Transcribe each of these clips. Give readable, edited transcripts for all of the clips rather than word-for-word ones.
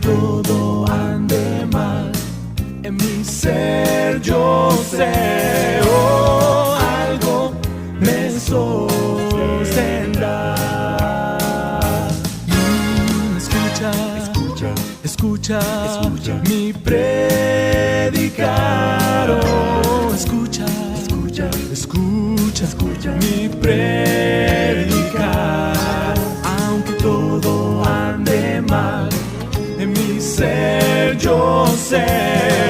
todo ande mal, en mi ser yo sé, oh, algo me sostendrá. Escucha mi predicar, oh, escucha mi predicar. Aunque todo ande mal, en mi ser yo sé,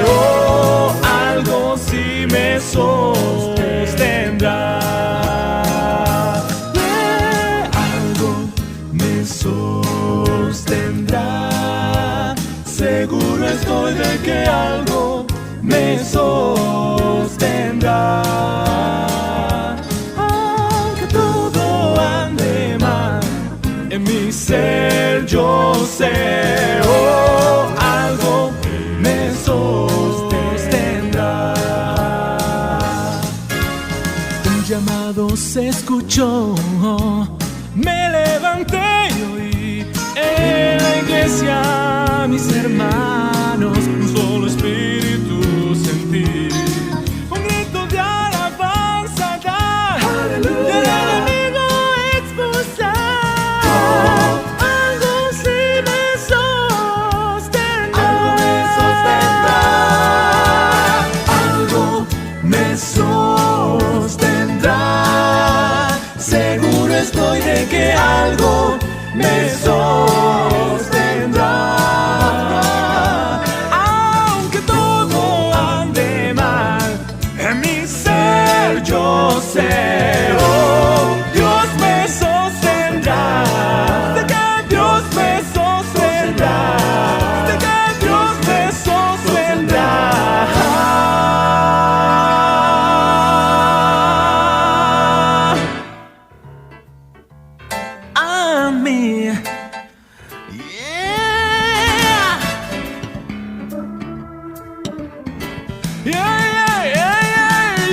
oh, algo sí me sostendrá. Algo me sostendrá. Seguro estoy de que algo me sostendrá. Aunque todo ande mal, en mi ser yo sé, oh, algo me sostendrá. Un llamado se escuchó, me levanté y oí en la iglesia, mis hermanos, un solo espíritu sentí, un grito de alabanza dar, aleluya, del enemigo expulsar. Algo sí me sostendrá, algo me sostendrá. Seguro estoy de que algo me sostendrá. Aunque todo ande mal, en mi ser yo sé, oh, Dios me sostendrá. Sé que Dios me sostendrá. Sé que Dios me sostendrá. A mí.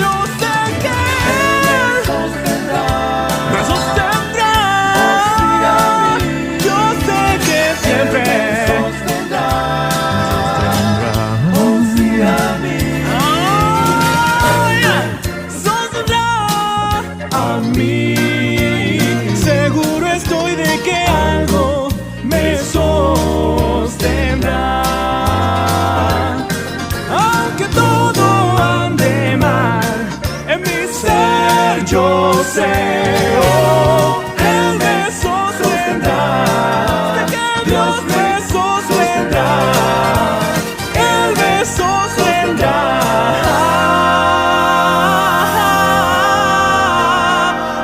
Yo sé que me sostendrá. Yo sé que siempre me sostendrá. Oh, sí, a mí. Sostendrá a mí. Seguro estoy de que algo me sostendrá. Aunque todo ande mal, en mi ser yo sé, oh, Él me sostendrá. Sé que Dios me sostendrá. Él me sostendrá.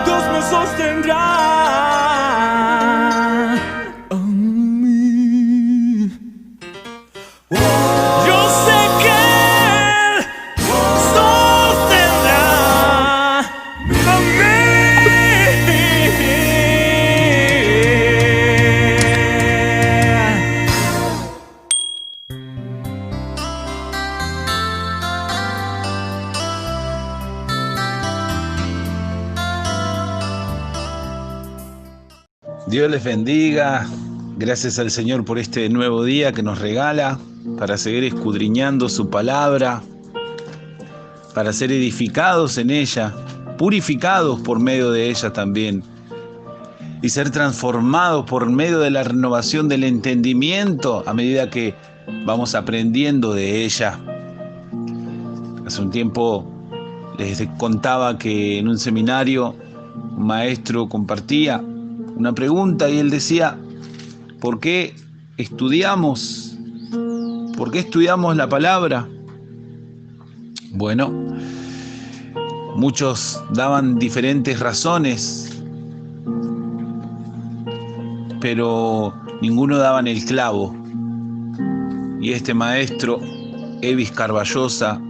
Dios me sostendrá a mí. Yo sé que Él sostendrá a mí. Dios les bendiga. Gracias al Señor por este nuevo día que nos regala para seguir escudriñando su palabra, para ser edificados en ella, purificados por medio de ella también, y ser transformados por medio de la renovación del entendimiento a medida que vamos aprendiendo de ella. Hace un tiempo les contaba que en un seminario un maestro compartía una pregunta y él decía: ¿por qué estudiamos? ¿Por qué estudiamos la palabra? Bueno, muchos daban diferentes razones, pero ninguno daban el clavo. Y este maestro, Evis Carballosa,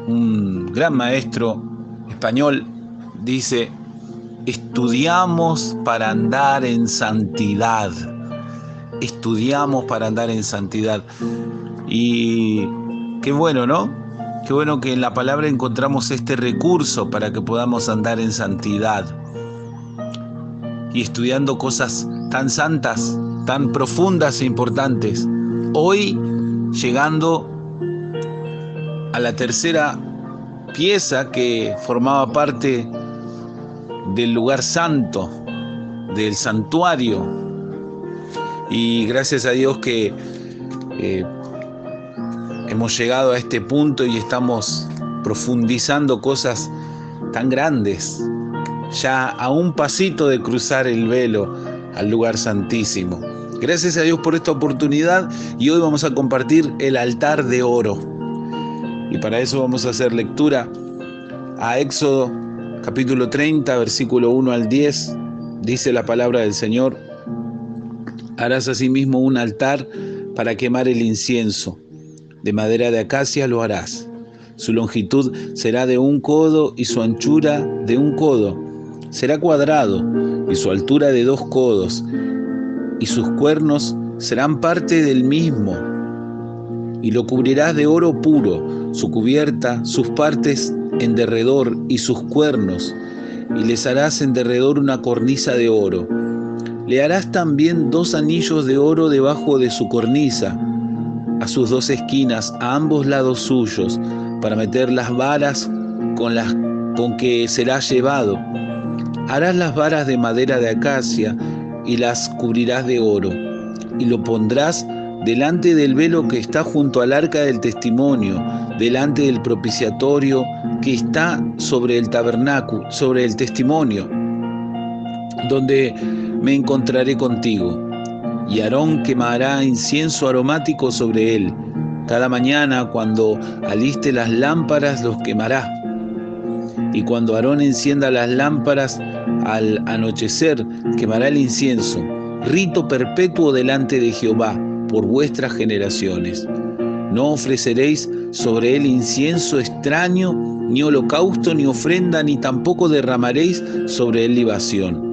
un gran maestro español, dice: estudiamos para andar en santidad. Estudiamos para andar en santidad. Y qué bueno, ¿no? Qué bueno que en la palabra encontramos este recurso para que podamos andar en santidad. Y estudiando cosas tan santas, tan profundas e importantes, hoy llegando a la tercera pieza que formaba parte del lugar santo, del santuario. Y gracias a Dios que hemos llegado a este punto y estamos profundizando cosas tan grandes, ya a un pasito de cruzar el velo al lugar santísimo. Gracias a Dios por esta oportunidad, y hoy vamos a compartir el altar de oro. Y para eso vamos a hacer lectura a Éxodo capítulo 30, versículo 1 al 10. Dice la palabra del Señor: harás asimismo un altar para quemar el incienso. De madera de acacia lo harás. Su longitud será de 1 codo y su anchura de 1 codo. Será cuadrado y su altura de 2 codos. Y sus cuernos serán parte del mismo. Y lo cubrirás de oro puro, su cubierta, sus partes en derredor y sus cuernos. Y les harás en derredor una cornisa de oro. Le harás también 2 anillos de oro debajo de su cornisa, a sus 2 esquinas, a ambos lados suyos, para meter las varas con que será llevado. Harás las varas de madera de acacia y las cubrirás de oro, y lo pondrás delante del velo que está junto al arca del testimonio, delante del propiciatorio que está sobre el tabernáculo, sobre el testimonio, donde me encontraré contigo. Y Aarón quemará incienso aromático sobre él. Cada mañana, cuando aliste las lámparas, los quemará. Y cuando Aarón encienda las lámparas al anochecer, quemará el incienso. Rito perpetuo delante de Jehová por vuestras generaciones. No ofreceréis sobre él incienso extraño, ni holocausto, ni ofrenda, ni tampoco derramaréis sobre él libación.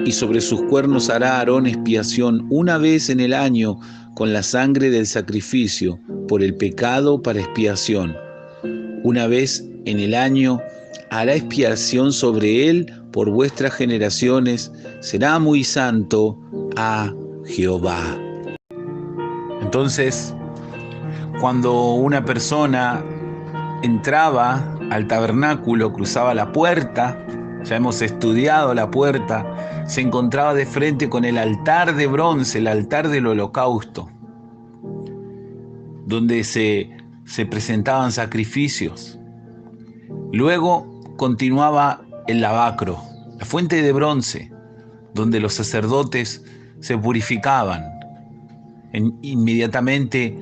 Y sobre sus cuernos hará Aarón expiación una vez en el año con la sangre del sacrificio por el pecado para expiación. Una vez en el año hará expiación sobre él por vuestras generaciones. Será muy santo a Jehová. Entonces, cuando una persona entraba al tabernáculo, cruzaba la puerta, ya hemos estudiado la puerta, se encontraba de frente con el altar de bronce, el altar del holocausto, donde se presentaban sacrificios. Luego continuaba el lavacro, la fuente de bronce, donde los sacerdotes se purificaban. Inmediatamente,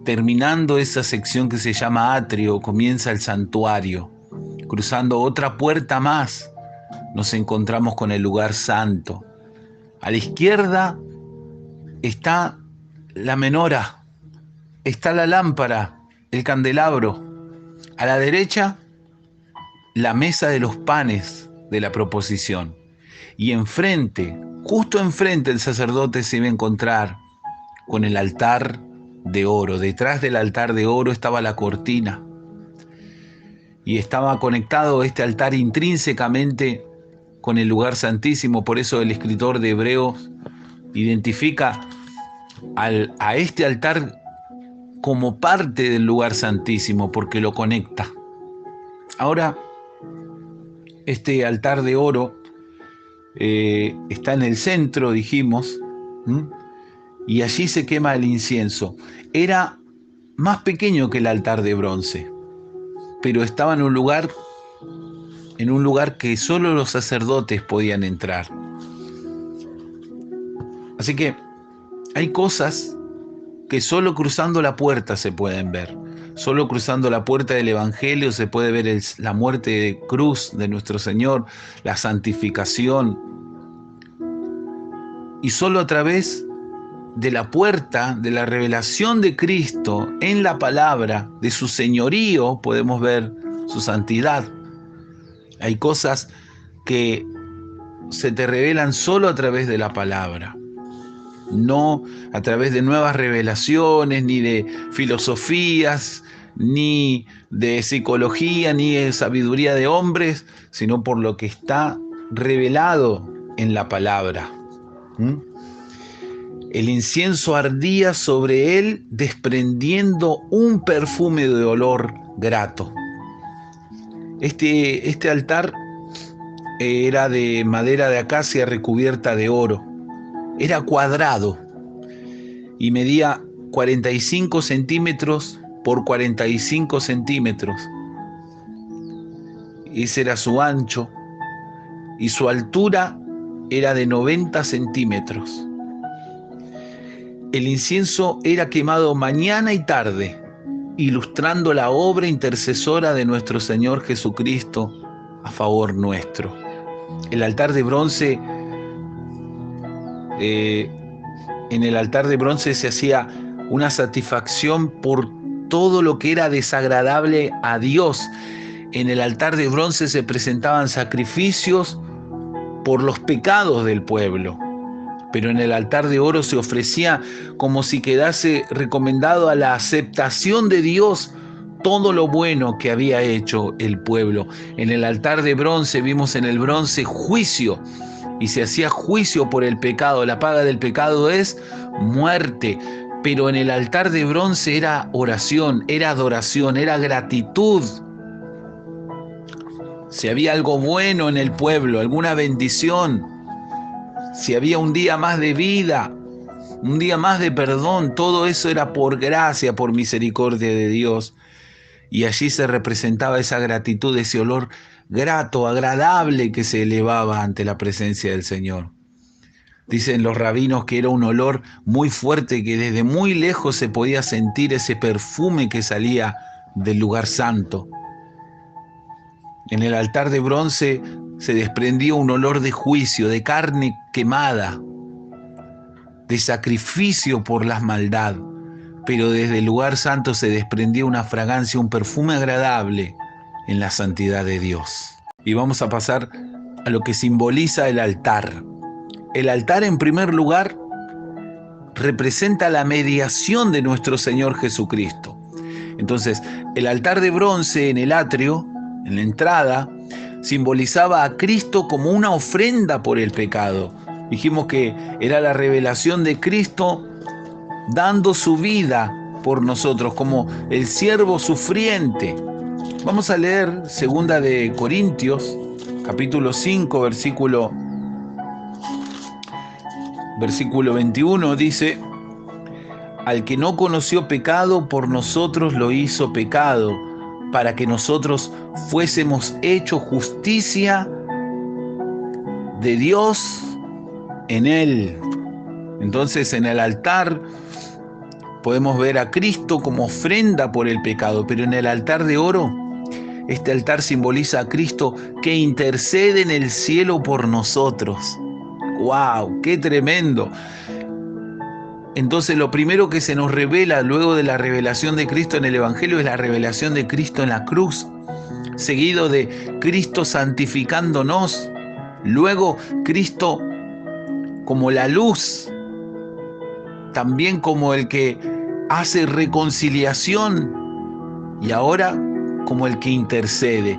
terminando esa sección que se llama atrio, comienza el santuario. Cruzando otra puerta más, nos encontramos con el lugar santo. A la izquierda está la menora, está la lámpara, el candelabro. A la derecha, la mesa de los panes de la proposición. Y enfrente, justo enfrente, el sacerdote se iba a encontrar con el altar de oro. Detrás del altar de oro estaba la cortina. Y estaba conectado este altar intrínsecamente con el lugar santísimo. Por eso el escritor de Hebreos identifica a este altar como parte del lugar santísimo, porque lo conecta. Ahora, este altar de oro está en el centro, dijimos, y allí se quema el incienso. Era más pequeño que el altar de bronce, pero estaba en un lugar que solo los sacerdotes podían entrar. Así que hay cosas que solo cruzando la puerta se pueden ver. Solo cruzando la puerta del Evangelio se puede ver la muerte de cruz de nuestro Señor, la santificación. Y solo a través de la puerta de la revelación de Cristo en la palabra, de su señorío, podemos ver su santidad. Hay cosas que se te revelan solo a través de la palabra, no a través de nuevas revelaciones, ni de filosofías, ni de psicología, ni de sabiduría de hombres, sino por lo que está revelado en la palabra. El incienso ardía sobre él, desprendiendo un perfume de olor grato. Este altar era de madera de acacia recubierta de oro. Era cuadrado y medía 45 centímetros por 45 centímetros. Ese era su ancho, y su altura era de 90 centímetros. El incienso era quemado mañana y tarde, ilustrando la obra intercesora de nuestro Señor Jesucristo a favor nuestro. El altar de bronce, en el altar de bronce se hacía una satisfacción por todo lo que era desagradable a Dios. En el altar de bronce se presentaban sacrificios por los pecados del pueblo, pero en el altar de oro se ofrecía como si quedase recomendado a la aceptación de Dios todo lo bueno que había hecho el pueblo. En el altar de bronce vimos en el bronce juicio, y se hacía juicio por el pecado. La paga del pecado es muerte, pero en el altar de bronce era oración, era adoración, era gratitud. Si había algo bueno en el pueblo, alguna bendición, si había un día más de vida, un día más de perdón, todo eso era por gracia, por misericordia de Dios. Y allí se representaba esa gratitud, ese olor grato, agradable que se elevaba ante la presencia del Señor. Dicen los rabinos que era un olor muy fuerte, que desde muy lejos se podía sentir ese perfume que salía del lugar santo. En el altar de bronce se desprendía un olor de juicio, de carne quemada, de sacrificio por la maldad, pero desde el lugar santo se desprendía una fragancia, un perfume agradable en la santidad de Dios. Y vamos a pasar a lo que simboliza el altar. El altar, en primer lugar, representa la mediación de nuestro Señor Jesucristo. Entonces, el altar de bronce en el atrio, en la entrada, simbolizaba a Cristo como una ofrenda por el pecado. Dijimos que era la revelación de Cristo dando su vida por nosotros, como el siervo sufriente. Vamos a leer 2 de Corintios, capítulo 5, versículo 21, dice: al que no conoció pecado, por nosotros lo hizo pecado, para que nosotros fuésemos hechos justicia de Dios en él. Entonces, en el altar podemos ver a Cristo como ofrenda por el pecado, pero en el altar de oro, este altar simboliza a Cristo que intercede en el cielo por nosotros. ¡Wow! ¡Qué tremendo! Entonces, lo primero que se nos revela luego de la revelación de Cristo en el Evangelio es la revelación de Cristo en la cruz, seguido de Cristo santificándonos, luego Cristo como la luz, también como el que hace reconciliación, y ahora como el que intercede.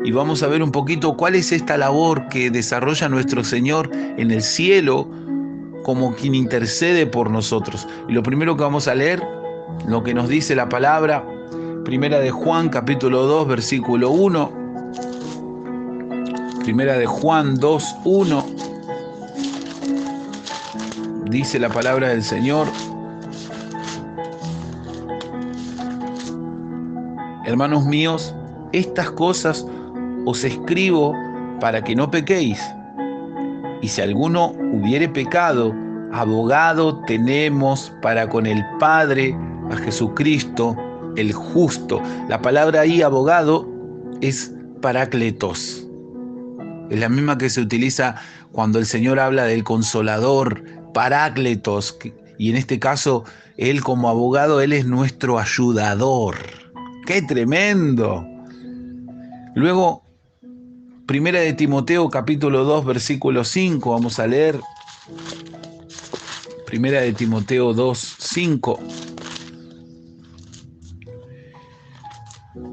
Y vamos a ver un poquito cuál es esta labor que desarrolla nuestro Señor en el cielo como quien intercede por nosotros. Y lo primero que vamos a leer, lo que nos dice la palabra, Primera de Juan, capítulo 2, versículo 1. Primera de Juan 2, 1. Dice la palabra del Señor: hermanos míos, estas cosas os escribo para que no pequéis. Y si alguno hubiere pecado, abogado tenemos para con el Padre, a Jesucristo, el justo. La palabra ahí, abogado, es parácletos. Es la misma que se utiliza cuando el Señor habla del Consolador, parácletos. Y en este caso, Él como abogado, Él es nuestro ayudador. ¡Qué tremendo! Luego, Primera de Timoteo, capítulo 2, versículo 5, vamos a leer. Primera de Timoteo 2, 5.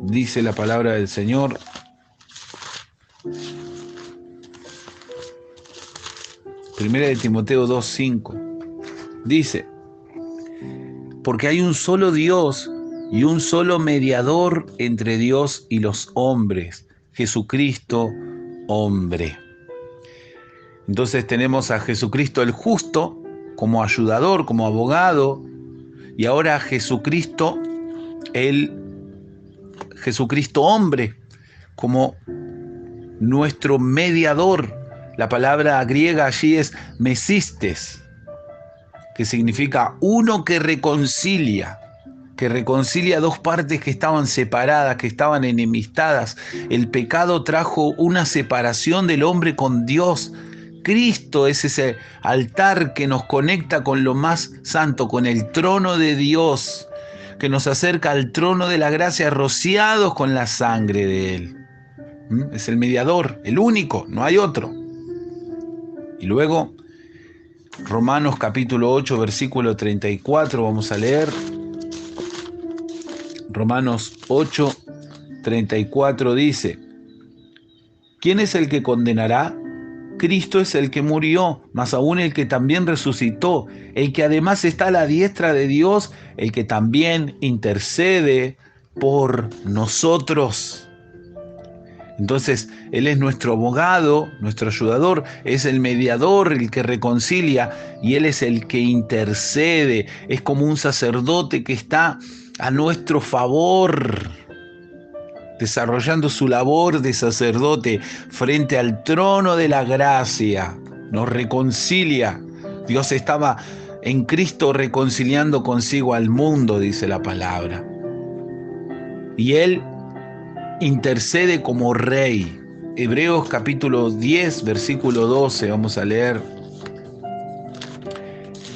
Dice la palabra del Señor: Primera de Timoteo 2, 5. Dice, porque hay un solo Dios y un solo mediador entre Dios y los hombres, Jesucristo, hombre. Entonces tenemos a Jesucristo el justo como ayudador, como abogado, y ahora a Jesucristo, Jesucristo hombre, como nuestro mediador. La palabra griega allí es mesistes, que significa uno que reconcilia dos partes que estaban separadas, que estaban enemistadas. El pecado trajo una separación del hombre con Dios. Cristo es ese altar que nos conecta con lo más santo, con el trono de Dios, que nos acerca al trono de la gracia, rociados con la sangre de Él. Es el mediador, el único, no hay otro. Y luego, Romanos capítulo 8, versículo 34, vamos a leer. Romanos 8, 34 dice, ¿quién es el que condenará? Cristo es el que murió, más aún el que también resucitó, el que además está a la diestra de Dios, el que también intercede por nosotros. Entonces, Él es nuestro abogado, nuestro ayudador, es el mediador, el que reconcilia, y Él es el que intercede. Es como un sacerdote que está a nuestro favor, desarrollando su labor de sacerdote frente al trono de la gracia. Nos reconcilia. Dios estaba en Cristo reconciliando consigo al mundo, dice la palabra. Y Él intercede como rey. Hebreos capítulo 10, versículo 12, vamos a leer.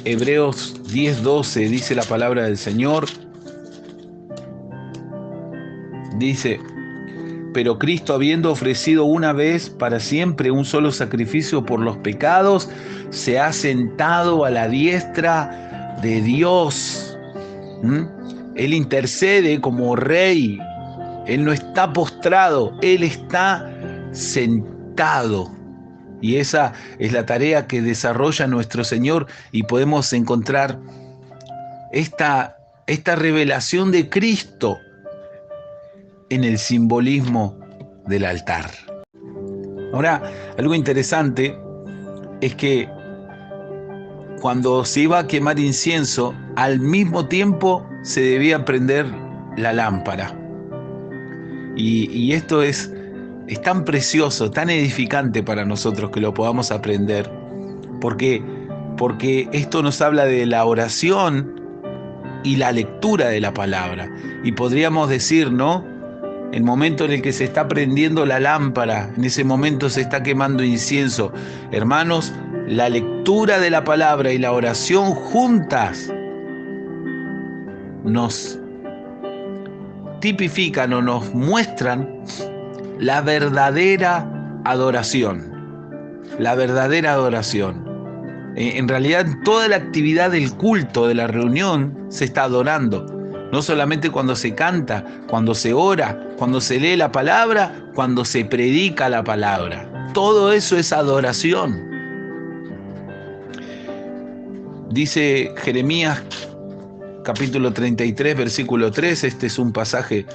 Hebreos 10, 12, dice la palabra del Señor. Dice, pero Cristo, habiendo ofrecido una vez para siempre un solo sacrificio por los pecados, se ha sentado a la diestra de Dios. Él intercede como rey. Él no está postrado, Él está sentado. Y esa es la tarea que desarrolla nuestro Señor, y podemos encontrar esta revelación de Cristo en el simbolismo del altar. Ahora, algo interesante es que cuando se iba a quemar incienso, al mismo tiempo se debía prender la lámpara. Y esto es tan precioso, tan edificante para nosotros que lo podamos aprender, porque esto nos habla de la oración y la lectura de la palabra. Y podríamos decir, ¿no? El momento en el que se está prendiendo la lámpara, en ese momento se está quemando incienso. Hermanos, la lectura de la palabra y la oración juntas nos tipifican o nos muestran la verdadera adoración. La verdadera adoración. En realidad, toda la actividad del culto, de la reunión, se está adorando. No solamente cuando se canta, cuando se ora, cuando se lee la palabra, cuando se predica la palabra. Todo eso es adoración. Dice Jeremías capítulo 33, versículo 3, este es un pasaje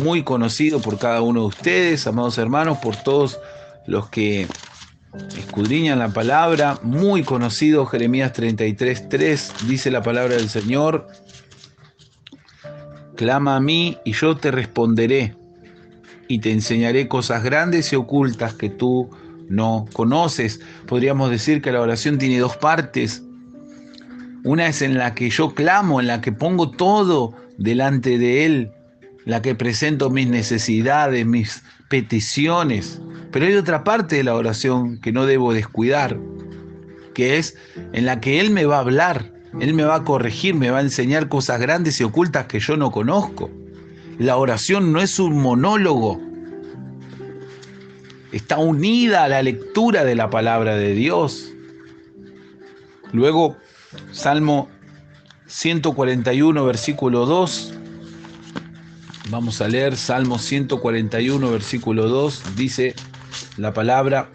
muy conocido por cada uno de ustedes, amados hermanos, por todos los que escudriñan la palabra, muy conocido. Jeremías 33, 3, dice la palabra del Señor: clama a mí y yo te responderé, y te enseñaré cosas grandes y ocultas que tú no conoces. Podríamos decir que la oración tiene dos partes. Una es en la que yo clamo, en la que pongo todo delante de Él, la que presento mis necesidades, mis peticiones. Pero hay otra parte de la oración que no debo descuidar, que es en la que Él me va a hablar, Él me va a corregir, me va a enseñar cosas grandes y ocultas que yo no conozco. La oración no es un monólogo, está unida a la lectura de la palabra de Dios. Luego, Salmo 141, versículo 2. Vamos a leer Salmo 141, versículo 2. Dice la palabra: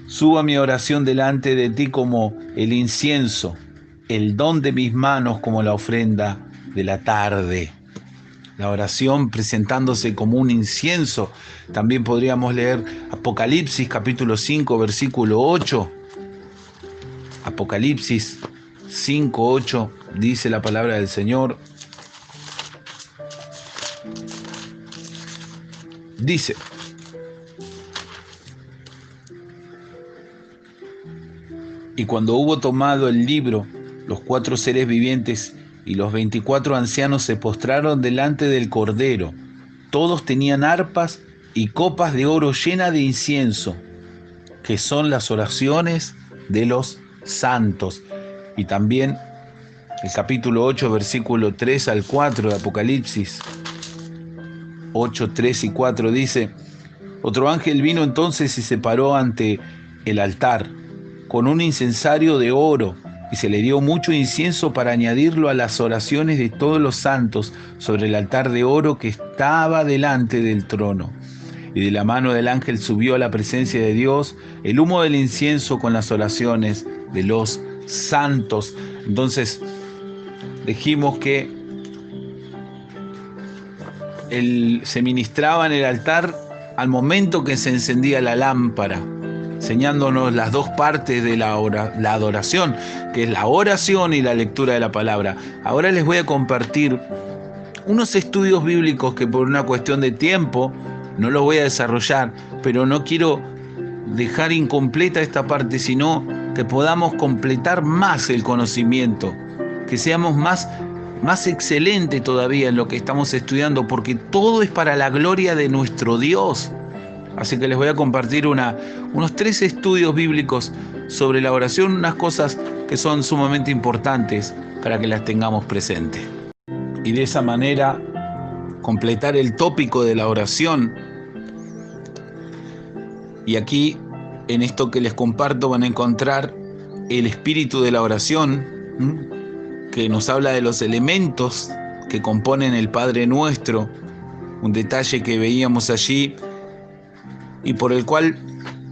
suba mi oración delante de ti como el incienso, el don de mis manos como la ofrenda de la tarde. La oración presentándose como un incienso. También podríamos leer Apocalipsis capítulo 5, versículo 8. Apocalipsis 5, 8 dice la palabra del Señor. Dice: y cuando hubo tomado el libro, los 4 seres vivientes y los 24 ancianos se postraron delante del Cordero. Todos tenían arpas y copas de oro llenas de incienso, que son las oraciones de los santos. Y también el capítulo 8, versículo 3 al 4 de Apocalipsis 8, 3 y 4 dice: otro ángel vino entonces y se paró ante el altar con un incensario de oro, y se le dio mucho incienso para añadirlo a las oraciones de todos los santos sobre el altar de oro que estaba delante del trono. Y de la mano del ángel subió a la presencia de Dios el humo del incienso con las oraciones de los santos. Entonces, dijimos que se ministraba en el altar al momento que se encendía la lámpara, enseñándonos las dos partes de la adoración, que es la oración y la lectura de la palabra. Ahora les voy a compartir unos estudios bíblicos que por una cuestión de tiempo no los voy a desarrollar, pero no quiero dejar incompleta esta parte, sino que podamos completar más el conocimiento, que seamos más excelentes todavía en lo que estamos estudiando, porque todo es para la gloria de nuestro Dios. Así que les voy a compartir unos 3 estudios bíblicos sobre la oración, unas cosas que son sumamente importantes para que las tengamos presentes. Y de esa manera completar el tópico de la oración. Y aquí, en esto que les comparto, van a encontrar el espíritu de la oración, que nos habla de los elementos que componen el Padre Nuestro, un detalle que veíamos allí y por el cual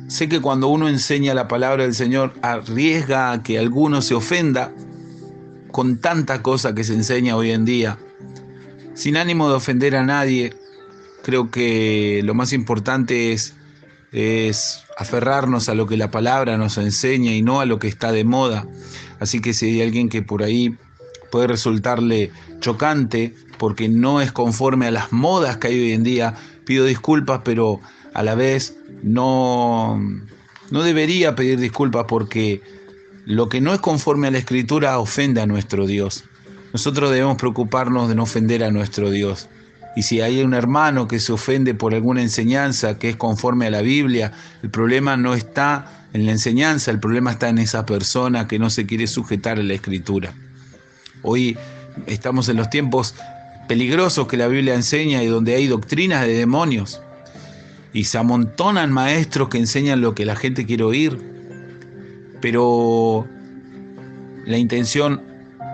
sé que cuando uno enseña la palabra del Señor arriesga a que alguno se ofenda con tanta cosa que se enseña hoy en día. Sin ánimo de ofender a nadie, creo que lo más importante es aferrarnos a lo que la palabra nos enseña y no a lo que está de moda. Así que si hay alguien que por ahí puede resultarle chocante porque no es conforme a las modas que hay hoy en día, pido disculpas, pero a la vez no debería pedir disculpas, porque lo que no es conforme a la Escritura ofende a nuestro Dios. Nosotros debemos preocuparnos de no ofender a nuestro Dios. Y si hay un hermano que se ofende por alguna enseñanza que es conforme a la Biblia, el problema no está en la enseñanza, el problema está en esa persona que no se quiere sujetar a la Escritura. Hoy estamos en los tiempos peligrosos que la Biblia enseña y donde hay doctrinas de demonios. Y se amontonan maestros que enseñan lo que la gente quiere oír. Pero la intención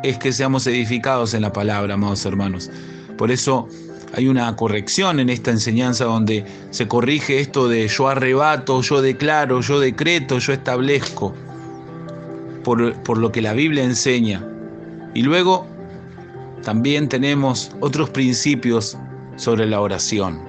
es que seamos edificados en la palabra, amados hermanos. Por eso hay una corrección en esta enseñanza donde se corrige esto de yo arrebato, yo declaro, yo decreto, yo establezco, por lo que la Biblia enseña. Y luego también tenemos otros principios sobre la oración.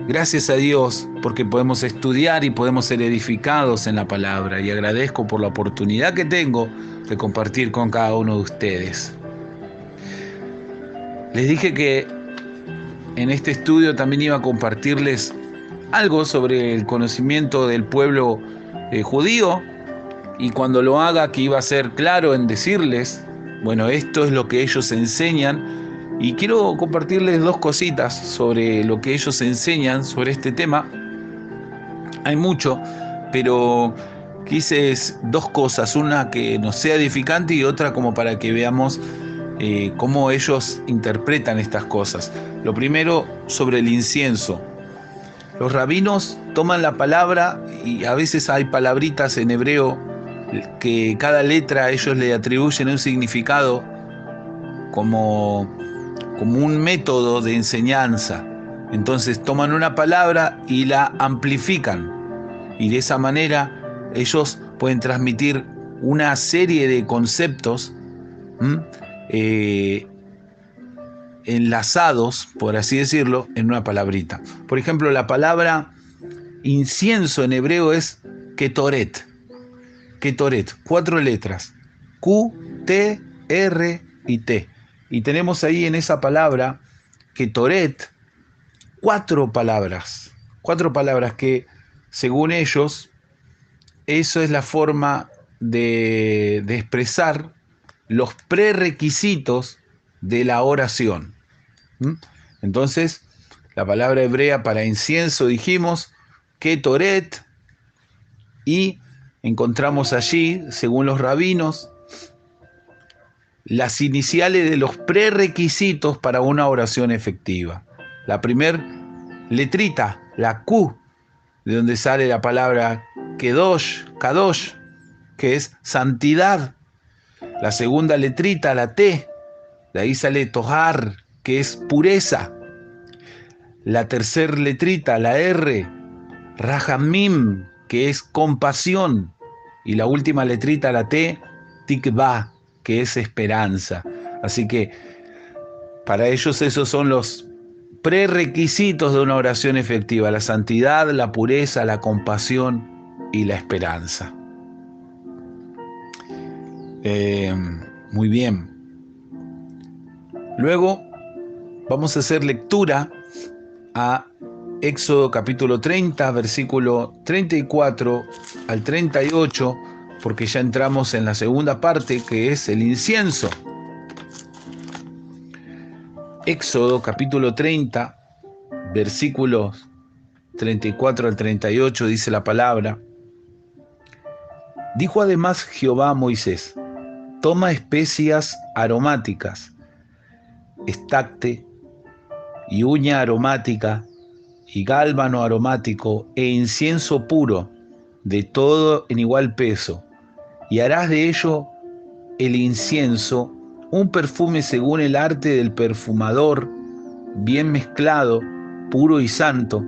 Gracias a Dios porque podemos estudiar y podemos ser edificados en la palabra, y agradezco por la oportunidad que tengo de compartir con cada uno de ustedes. Les dije que en este estudio también iba a compartirles algo sobre el conocimiento del pueblo judío, y cuando lo haga que iba a ser claro en decirles, bueno, esto es lo que ellos enseñan. Y quiero compartirles 2 cositas sobre lo que ellos enseñan sobre este tema. Hay mucho, pero quise 2 cosas, una que nos sea edificante y otra como para que veamos cómo ellos interpretan estas cosas. Lo primero, sobre el incienso. Los rabinos toman la palabra y a veces hay palabritas en hebreo que cada letra a ellos le atribuyen un significado como un método de enseñanza. Entonces toman una palabra y la amplifican, y de esa manera ellos pueden transmitir una serie de conceptos enlazados, por así decirlo, en una palabrita. Por ejemplo, la palabra incienso en hebreo es ketoret. Ketoret, 4 letras, Q, T, R y T. Y tenemos ahí en esa palabra, ketoret, 4 palabras que, según ellos, eso es la forma de expresar los prerequisitos de la oración. Entonces, la palabra hebrea para incienso dijimos, ketoret, y encontramos allí, según los rabinos, las iniciales de los prerequisitos para una oración efectiva. La primer letrita, la Q, de donde sale la palabra kadosh, que es santidad. La segunda letrita, la T, de ahí sale tohar, que es pureza. La tercera letrita, la R, rahamim, que es compasión. Y la última letrita, la T, tikvah, que es esperanza. Así que para ellos esos son los prerequisitos de una oración efectiva: la santidad, la pureza, la compasión y la esperanza. Muy bien. Luego vamos a hacer lectura a Éxodo capítulo 30, versículo 34 al 38, porque ya entramos en la segunda parte, que es el incienso. Éxodo capítulo 30, versículos 34 al 38, dice la palabra: Dijo además Jehová a Moisés: Toma especias aromáticas, estacte y uña aromática y gálbano aromático e incienso puro, de todo en igual peso, y harás de ello el incienso un perfume según el arte del perfumador, bien mezclado, puro y santo,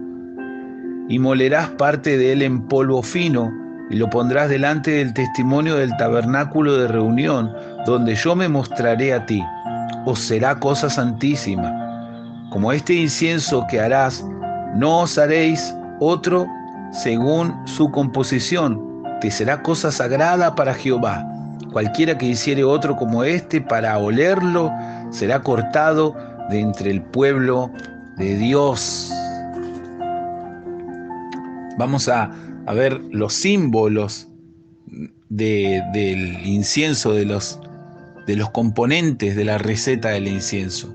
y molerás parte de él en polvo fino, y lo pondrás delante del testimonio del tabernáculo de reunión, donde yo me mostraré a ti. Os será cosa santísima. Como este incienso que harás, no os haréis otro según su composición. Te será cosa sagrada para Jehová. Cualquiera que hiciere otro como este para olerlo, será cortado de entre el pueblo de Dios. Vamos a ver los símbolos del incienso, de los componentes de la receta del incienso.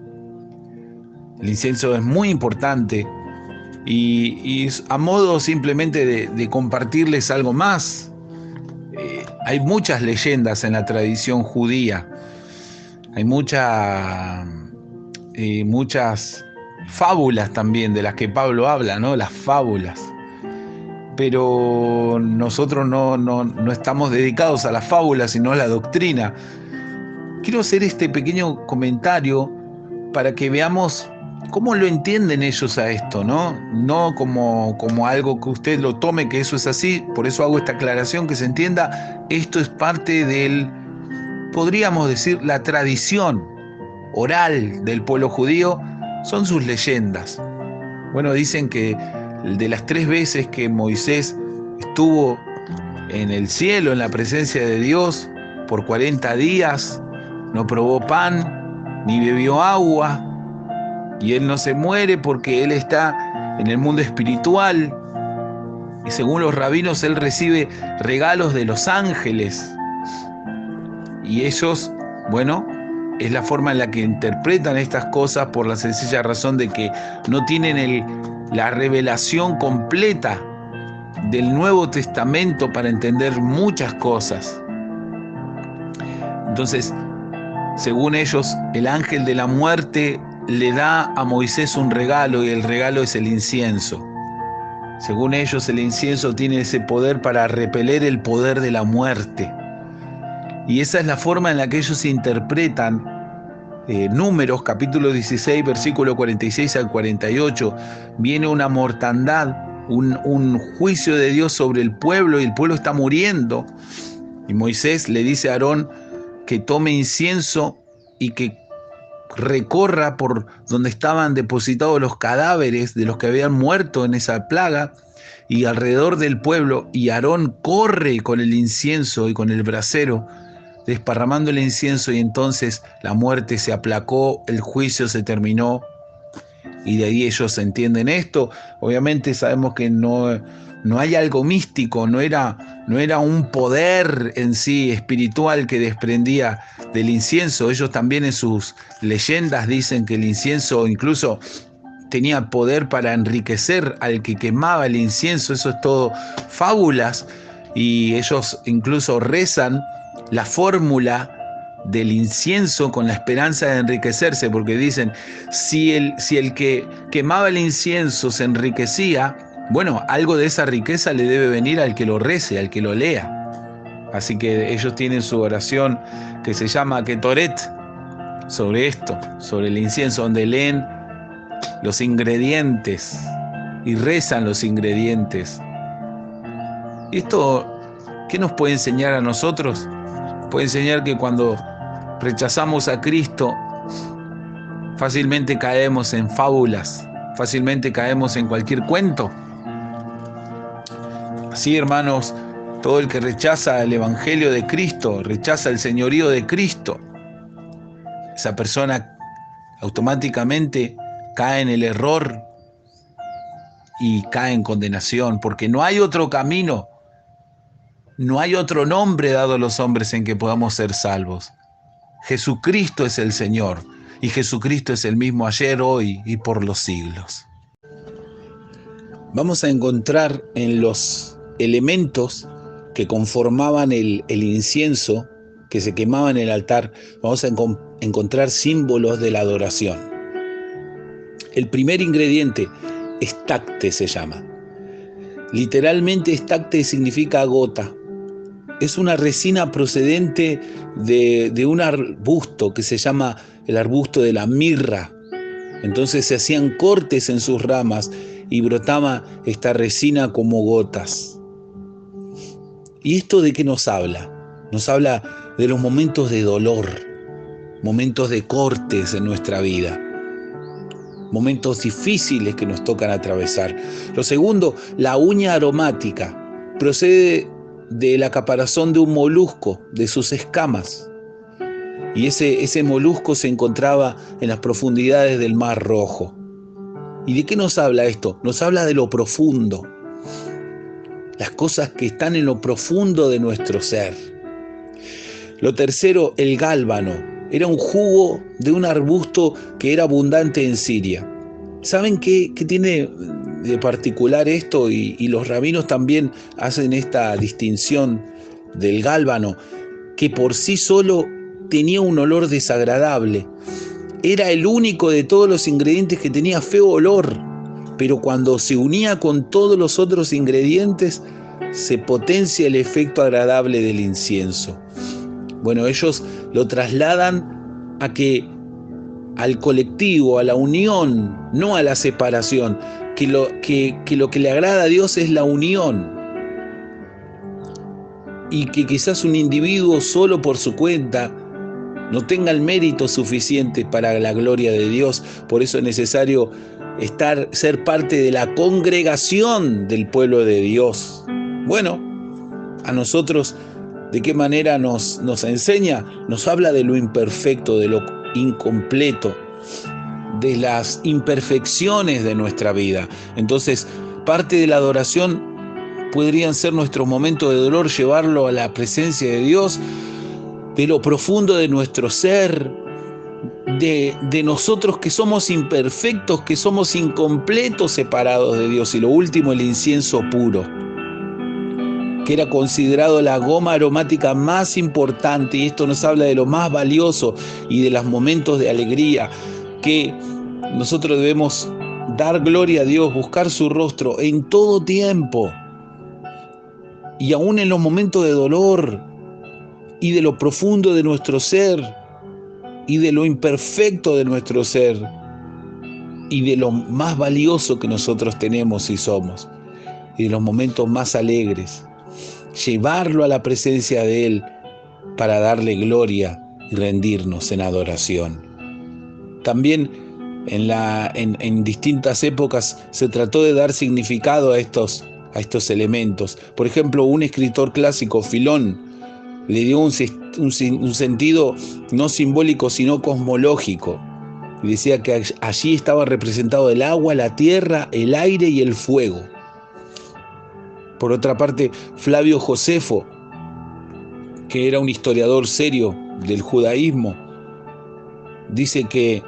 El incienso es muy importante y a modo simplemente de compartirles algo más, hay muchas leyendas en la tradición judía, hay muchas fábulas también de las que Pablo habla, ¿no? Las fábulas. Pero nosotros no estamos dedicados a las fábulas, sino a la doctrina. Quiero hacer este pequeño comentario para que veamos cómo lo entienden ellos a esto, ¿no? No como algo que usted lo tome, que eso es así. Por eso hago esta aclaración, que se entienda. Esto es parte del, podríamos decir, la tradición oral del pueblo judío, son sus leyendas. Bueno, dicen que de las 3 veces que Moisés estuvo en el cielo, en la presencia de Dios, por 40 días, no probó pan, ni bebió agua, y él no se muere porque él está en el mundo espiritual, y según los rabinos él recibe regalos de los ángeles, y ellos, bueno, es la forma en la que interpretan estas cosas, por la sencilla razón de que no tienen la revelación completa del Nuevo Testamento para entender muchas cosas. Entonces, según ellos, el ángel de la muerte le da a Moisés un regalo, y el regalo es el incienso. Según ellos, el incienso tiene ese poder para repeler el poder de la muerte. Y esa es la forma en la que ellos interpretan Números, capítulo 16, versículo 46 al 48. Viene una mortandad, un juicio de Dios sobre el pueblo, y el pueblo está muriendo. Y Moisés le dice a Aarón que tome incienso y que recorra por donde estaban depositados los cadáveres de los que habían muerto en esa plaga y alrededor del pueblo, y Aarón corre con el incienso y con el brasero desparramando el incienso, y entonces la muerte se aplacó, el juicio se terminó, y de ahí ellos entienden esto. Obviamente sabemos que no hay algo místico, no era un poder en sí espiritual que desprendía del incienso. Ellos también en sus leyendas dicen que el incienso incluso tenía poder para enriquecer al que quemaba el incienso. Eso es todo fábulas, y ellos incluso rezan la fórmula del incienso con la esperanza de enriquecerse, porque dicen, si el que quemaba el incienso se enriquecía, bueno, algo de esa riqueza le debe venir al que lo rece, al que lo lea. Así que ellos tienen su oración que se llama Ketoret sobre esto, sobre el incienso, donde leen los ingredientes y rezan los ingredientes. ¿Y esto qué nos puede enseñar a nosotros? Puede enseñar que cuando rechazamos a Cristo, fácilmente caemos en fábulas, fácilmente caemos en cualquier cuento. Así, hermanos, todo el que rechaza el Evangelio de Cristo, rechaza el señorío de Cristo, esa persona automáticamente cae en el error y cae en condenación, porque no hay otro camino, no hay otro nombre dado a los hombres en que podamos ser salvos. Jesucristo es el Señor, y Jesucristo es el mismo ayer, hoy y por los siglos. Vamos a encontrar en los elementos que conformaban el incienso que se quemaba en el altar, vamos a encontrar símbolos de la adoración. El primer ingrediente, estacte se llama. Literalmente estacte significa gota. Es una resina procedente de un arbusto que se llama el arbusto de la mirra. Entonces se hacían cortes en sus ramas y brotaba esta resina como gotas. ¿Y esto de qué nos habla? Nos habla de los momentos de dolor, momentos de cortes en nuestra vida, momentos difíciles que nos tocan atravesar. Lo segundo, la uña aromática, procede de la caparazón de un molusco, de sus escamas. Y ese molusco se encontraba en las profundidades del Mar Rojo. ¿Y de qué nos habla esto? Nos habla de lo profundo, las cosas que están en lo profundo de nuestro ser. Lo tercero, el gálbano. Era un jugo de un arbusto que era abundante en Siria. ¿Saben qué tiene de particular esto? Y los rabinos también hacen esta distinción del gálbano, que por sí solo tenía un olor desagradable. Era el único de todos los ingredientes que tenía feo olor, pero cuando se unía con todos los otros ingredientes, se potencia el efecto agradable del incienso. Bueno, ellos lo trasladan al colectivo, a la unión, no a la separación, que lo que le agrada a Dios es la unión, y que quizás un individuo solo por su cuenta no tenga el mérito suficiente para la gloria de Dios. Por eso es necesario ser parte de la congregación del pueblo de Dios. Bueno, a nosotros, ¿de qué manera nos enseña? Nos habla de lo imperfecto, de lo incompleto, de las imperfecciones de nuestra vida. Entonces, parte de la adoración podrían ser nuestros momentos de dolor, llevarlo a la presencia de Dios, de lo profundo de nuestro ser, de nosotros que somos imperfectos, que somos incompletos separados de Dios. Y lo último, el incienso puro, que era considerado la goma aromática más importante, y esto nos habla de lo más valioso y de los momentos de alegría, que nosotros debemos dar gloria a Dios, buscar su rostro en todo tiempo, y aún en los momentos de dolor, y de lo profundo de nuestro ser, y de lo imperfecto de nuestro ser, y de lo más valioso que nosotros tenemos y somos, y de los momentos más alegres. llevarlo a la presencia de Él para darle gloria y rendirnos en adoración. También en distintas épocas se trató de dar significado a estos elementos. Por ejemplo, un escritor clásico, Filón, le dio un sentido no simbólico sino cosmológico. Y decía que allí estaba representado el agua, la tierra, el aire y el fuego. Por otra parte, Flavio Josefo, que era un historiador serio del judaísmo, dice que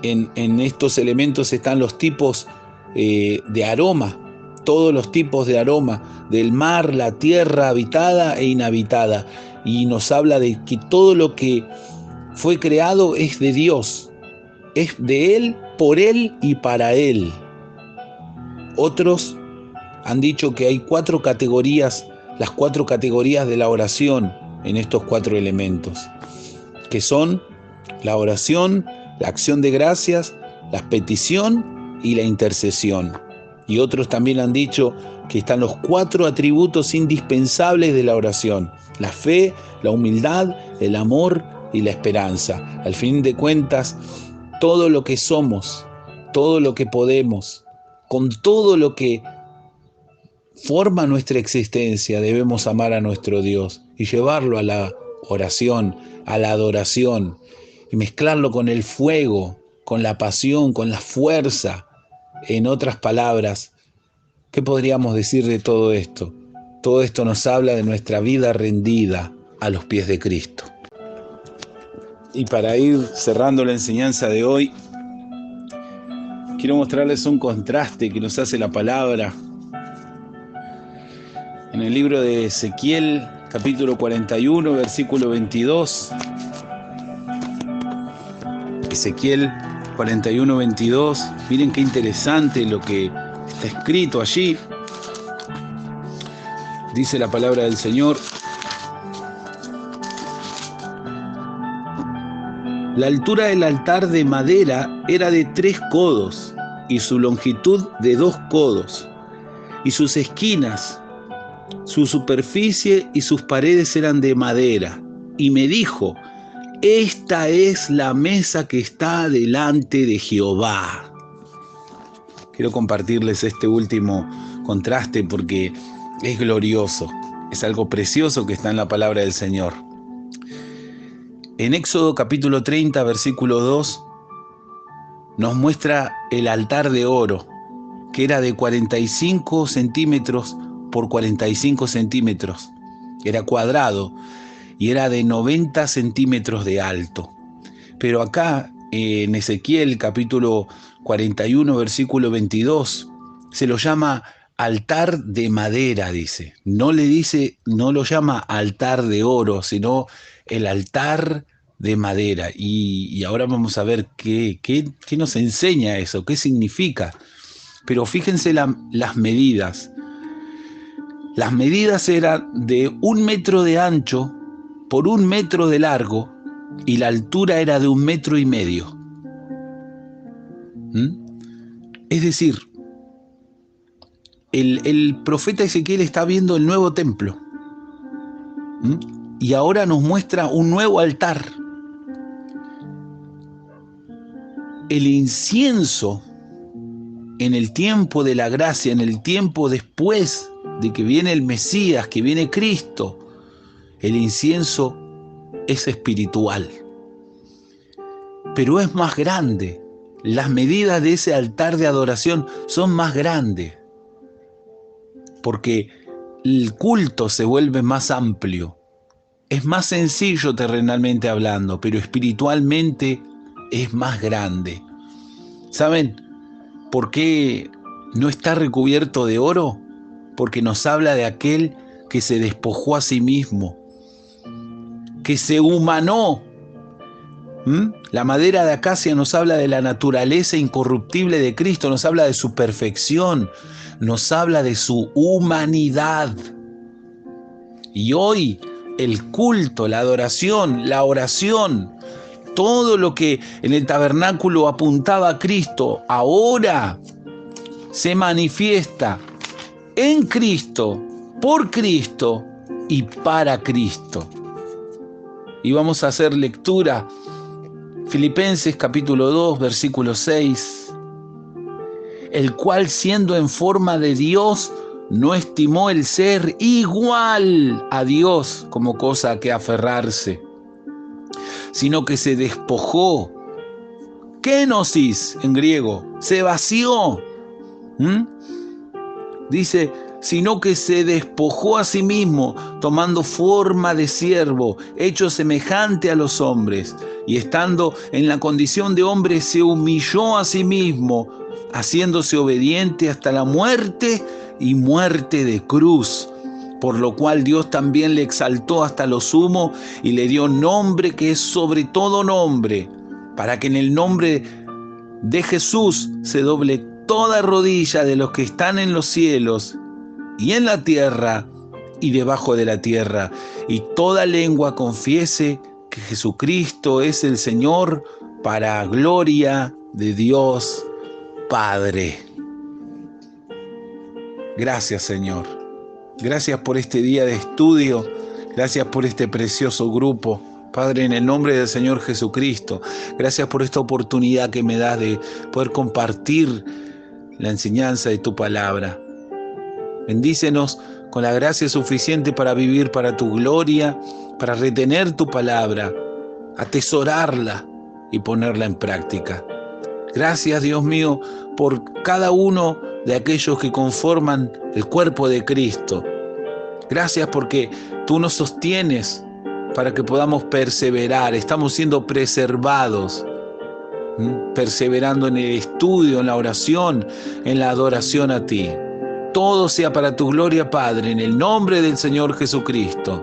en estos elementos están los tipos de aroma, todos los tipos de aroma, del mar, la tierra habitada e inhabitada. Y nos habla de que todo lo que fue creado es de Dios, es de Él, por Él y para Él. Otros han dicho que hay 4 categorías, las 4 categorías de la oración en estos 4 elementos, que son la oración, la acción de gracias, la petición y la intercesión. Y otros también han dicho que están los 4 atributos indispensables de la oración: la fe, la humildad, el amor y la esperanza. Al fin de cuentas, todo lo que somos, todo lo que podemos, con todo lo que forma nuestra existencia, debemos amar a nuestro Dios y llevarlo a la oración, a la adoración, y mezclarlo con el fuego, con la pasión, con la fuerza. En otras palabras, ¿qué podríamos decir de todo esto? Todo esto nos habla de nuestra vida rendida a los pies de Cristo. Y para ir cerrando la enseñanza de hoy, quiero mostrarles un contraste que nos hace la palabra. En el libro de Ezequiel, capítulo 41, versículo 22. Ezequiel 41, 22. Miren qué interesante lo que está escrito allí. Dice la palabra del Señor: la altura del altar de madera era de 3 codos, y su longitud de 2 codos, y sus esquinas, su superficie y sus paredes eran de madera. Y me dijo: esta es la mesa que está delante de Jehová. Quiero compartirles este último contraste porque es glorioso, es algo precioso que está en la palabra del Señor. En Éxodo capítulo 30, versículo 2, nos muestra el altar de oro, que era de 45 centímetros por 45 centímetros. Era cuadrado y era de 90 centímetros de alto. Pero acá, en Ezequiel capítulo 41, versículo 22, se lo llama altar de madera, dice. No lo llama altar de oro, sino el altar de madera. Y ahora vamos a ver qué nos enseña eso, qué significa. Pero fíjense las medidas. Las medidas eran de 1 metro de ancho por 1 metro de largo, y la altura era de 1,5 metros. Es decir, el profeta Ezequiel está viendo el nuevo templo. Y ahora nos muestra un nuevo altar. El incienso en el tiempo de la gracia, en el tiempo después de que viene el Mesías, que viene Cristo, el incienso es espiritual, pero es más grande. Las medidas de ese altar de adoración son más grandes, porque el culto se vuelve más amplio. Es más sencillo terrenalmente hablando, pero espiritualmente es más grande. ¿Saben por qué no está recubierto de oro? Porque nos habla de aquel que se despojó a sí mismo, que se humanó. La madera de acacia nos habla de la naturaleza incorruptible de Cristo, nos habla de su perfección, nos habla de su humanidad. Y hoy el culto, la adoración, la oración, todo lo que en el tabernáculo apuntaba a Cristo, ahora se manifiesta en Cristo, por Cristo y para Cristo. Y vamos a hacer lectura, Filipenses capítulo 2, versículo 6. El cual, siendo en forma de Dios, no estimó el ser igual a Dios como cosa a que aferrarse, sino que se despojó. Kenosis en griego, se vació. Dice, sino que se despojó a sí mismo, tomando forma de siervo, hecho semejante a los hombres, y estando en la condición de hombre, se humilló a sí mismo, haciéndose obediente hasta la muerte y muerte de cruz. Por lo cual Dios también le exaltó hasta lo sumo y le dio nombre que es sobre todo nombre, para que en el nombre de Jesús se doble toda rodilla de los que están en los cielos y en la tierra y debajo de la tierra, y toda lengua confiese que Jesucristo es el Señor, para gloria de Dios Padre. Gracias, Señor. Gracias por este día de estudio. Gracias por este precioso grupo. Padre, en el nombre del Señor Jesucristo, gracias por esta oportunidad que me das de poder compartir la enseñanza de tu palabra. Bendícenos con la gracia suficiente para vivir para tu gloria, para retener tu palabra, atesorarla y ponerla en práctica. Gracias, Dios mío, por cada uno de aquellos que conforman el cuerpo de Cristo. Gracias porque tú nos sostienes para que podamos perseverar. Estamos siendo preservados, perseverando en el estudio, en la oración, en la adoración a ti. Todo sea para tu gloria, Padre, en el nombre del Señor Jesucristo.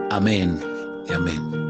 Amén y amén.